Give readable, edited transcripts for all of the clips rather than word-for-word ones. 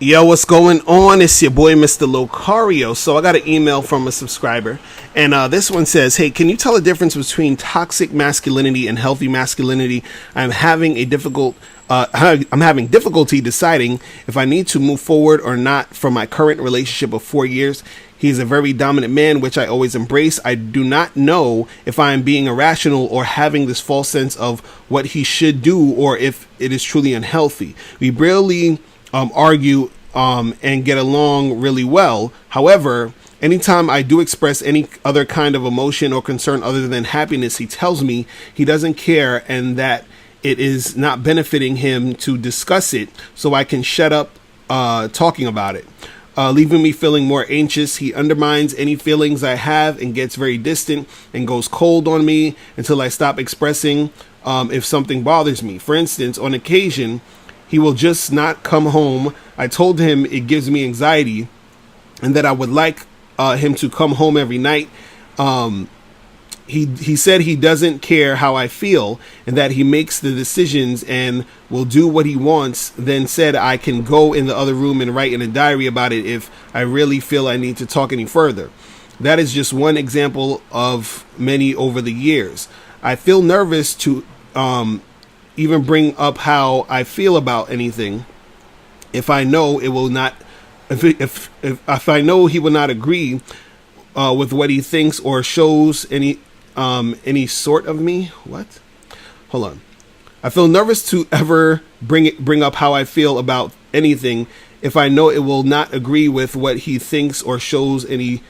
Yo, what's going on? It's your boy, Mr. Locario. So I got an email from a subscriber, and this one says, "Hey, can you tell the difference between toxic masculinity and healthy masculinity? I'm having difficulty deciding if I need to move forward or not from my current relationship of 4 years. He's a very dominant man, which I always embrace. I do not know if I am being irrational or having this false sense of what he should do, or if it is truly unhealthy. We barely argue and get along really well. However, anytime I do express any other kind of emotion or concern other than happiness, he tells me he doesn't care and that it is not benefiting him to discuss it, so I can shut up talking about it, leaving me feeling more anxious. He undermines any feelings I have and gets very distant and goes cold on me until I stop expressing if something bothers me. For instance, on occasion, he will just not come home. I told him it gives me anxiety and that I would like him to come home every night. He said he doesn't care how I feel and that he makes the decisions and will do what he wants. Then said I can go in the other room and write in a diary about it if I really feel I need to talk any further. That is just one example of many over the years. I feel nervous to even bring up how I feel about anything if I know it will not, if I know he will not agree with what he thinks or shows any sort of me. What? Hold on. I feel nervous to ever bring up how I feel about anything if I know it will not agree with what he thinks or shows any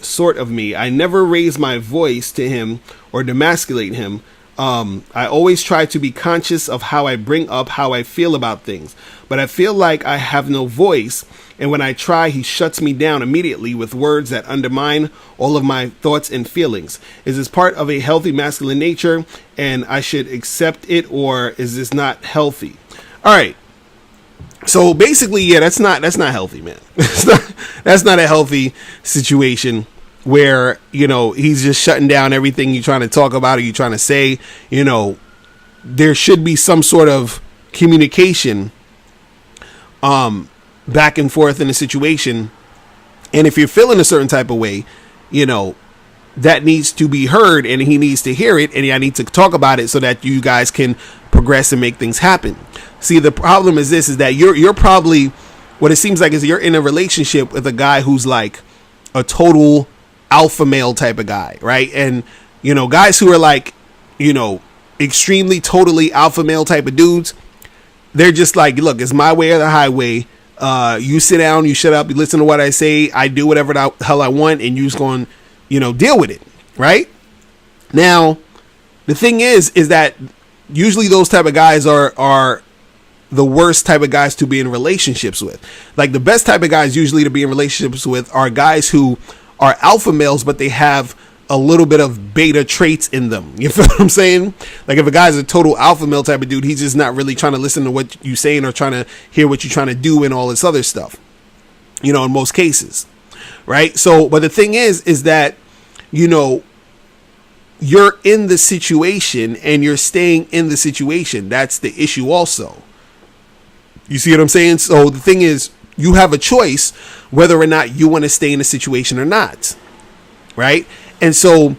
sort of me. I never raise my voice to him or demasculate him. I always try to be conscious of how I bring up how I feel about things, but I feel like I have no voice. And when I try, he shuts me down immediately with words that undermine all of my thoughts and feelings. Is this part of a healthy masculine nature and I should accept it, or is this not healthy? All right. So basically, yeah, that's not healthy, man. That's not a healthy situation where, he's just shutting down everything you're trying to talk about or you're trying to say. There should be some sort of communication back and forth in a situation. And if you're feeling a certain type of way, that needs to be heard and he needs to hear it, and I need to talk about it so that you guys can progress and make things happen. See, the problem is this, is that you're probably, what it seems like is you're in a relationship with a guy who's like a total alpha male type of guy, right? And, guys who are like, extremely totally alpha male type of dudes, they're just like, look, it's my way or the highway. You sit down, you shut up, you listen to what I say, I do whatever the hell I want, and you just going, deal with it, right? Now, the thing is that usually those type of guys are the worst type of guys to be in relationships with. Like, the best type of guys usually to be in relationships with are guys who are alpha males, but they have a little bit of beta traits in them. You feel what I'm saying? Like, if a guy's a total alpha male type of dude, he's just not really trying to listen to what you're saying or trying to hear what you're trying to do and all this other stuff, in most cases, right? So, but the thing is that, you're in the situation and you're staying in the situation. That's the issue also. You see what I'm saying? So the thing is, you have a choice whether or not you want to stay in a situation or not, right? And so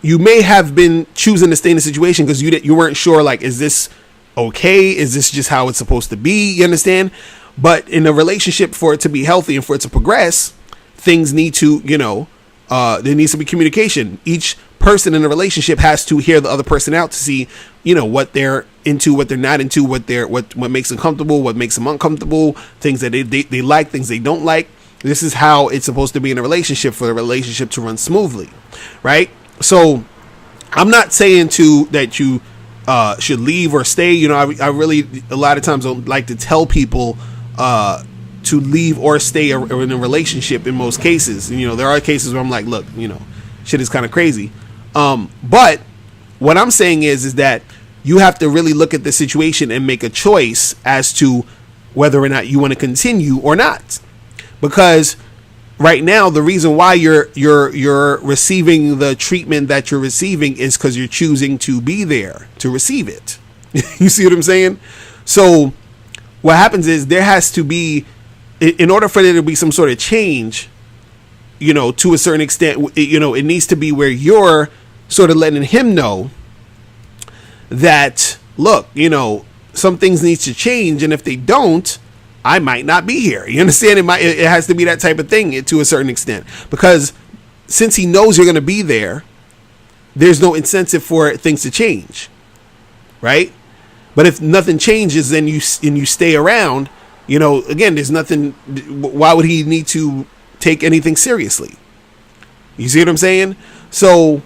you may have been choosing to stay in a situation because you weren't sure, like, is this okay? Is this just how it's supposed to be? You understand? But in a relationship, for it to be healthy and for it to progress, things need to, there needs to be communication. Each person in a relationship has to hear the other person out to see, what they're into, what they're not into, what makes them comfortable, what makes them uncomfortable, things that they like, things they don't like. This is how it's supposed to be in a relationship for the relationship to run smoothly, right? So I'm not saying that you should leave or stay. I really, a lot of times, don't like to tell people to leave or stay in a relationship in most cases. There are cases where I'm like, look, shit is kind of crazy. But what I'm saying is that you have to really look at the situation and make a choice as to whether or not you want to continue or not. Because right now, the reason why you're receiving the treatment that you're receiving is because you're choosing to be there to receive it. You see what I'm saying? So what happens is there has to be, in order for there to be some sort of change, you know, to a certain extent, you know, it needs to be where you're sort of letting him know that, look, you know, some things need to change, and if they don't, I might not be here. You understand? It has to be that type of thing to a certain extent, because since he knows you're going to be there, there's no incentive for things to change, right? But if nothing changes, then you stay around, you know, again, there's nothing. Why would he need to take anything seriously? You see what I'm saying? So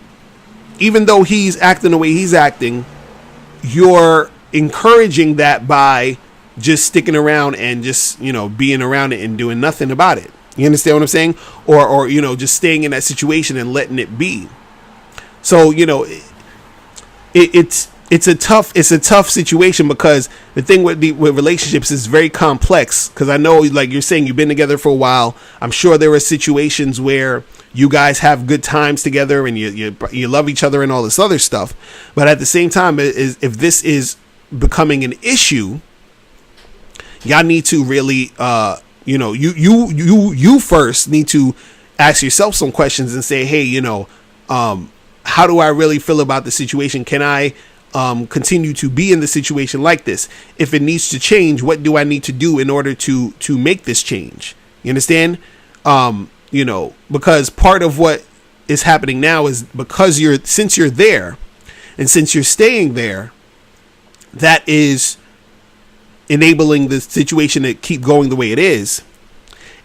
even though he's acting the way he's acting, you're encouraging that by just sticking around and just, you know, being around it and doing nothing about it. You understand what I'm saying? Or you know, just staying in that situation and letting it be. So, you know, it's a tough situation, because the thing with relationships is very complex. Because I know, like you're saying, you've been together for a while. I'm sure there are situations where you guys have good times together and you love each other and all this other stuff. But at the same time, if this is becoming an issue, y'all need to really, you know, you first need to ask yourself some questions and say, hey, you know, how do I really feel about the situation? Can I continue to be in the situation like this? If it needs to change, what do I need to do in order to make this change? You understand? You know, because part of what is happening now is because since you're there and since you're staying there, that is enabling the situation to keep going the way it is,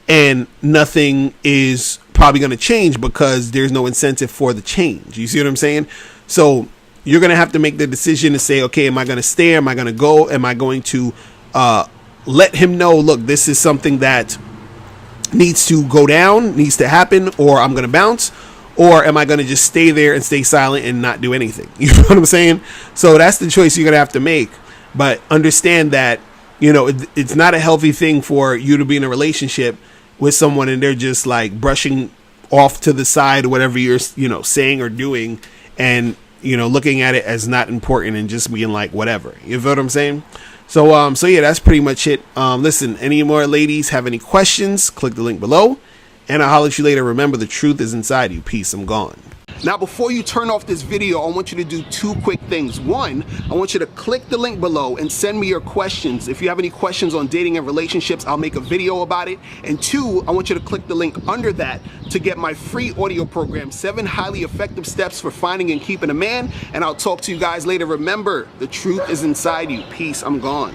and nothing is probably going to change because there's no incentive for the change. You see what I'm saying? So you're going to have to make the decision to say, okay, am I going to stay? Am I going to go? Am I going to let him know, look, this is something that needs to go down, needs to happen, or I'm going to bounce? Or am I going to just stay there and stay silent and not do anything? You know what I'm saying? So that's the choice you're going to have to make. But understand that, you know, it's not a healthy thing for you to be in a relationship with someone and they're just like brushing off to the side whatever you're, you know, saying or doing, and, you know, looking at it as not important and just being like whatever. You feel what I'm saying? So yeah, that's pretty much it. Listen, any more ladies have any questions, click the link below and I'll holler at you later. Remember, the truth is inside you. Peace. I'm gone. Now, before you turn off this video, I want you to do two quick things. One, I want you to click the link below and send me your questions. If you have any questions on dating and relationships, I'll make a video about it. And two, I want you to click the link under that to get my free audio program, 7 highly effective steps for finding and keeping a man. And I'll talk to you guys later. Remember, the truth is inside you. Peace. I'm gone.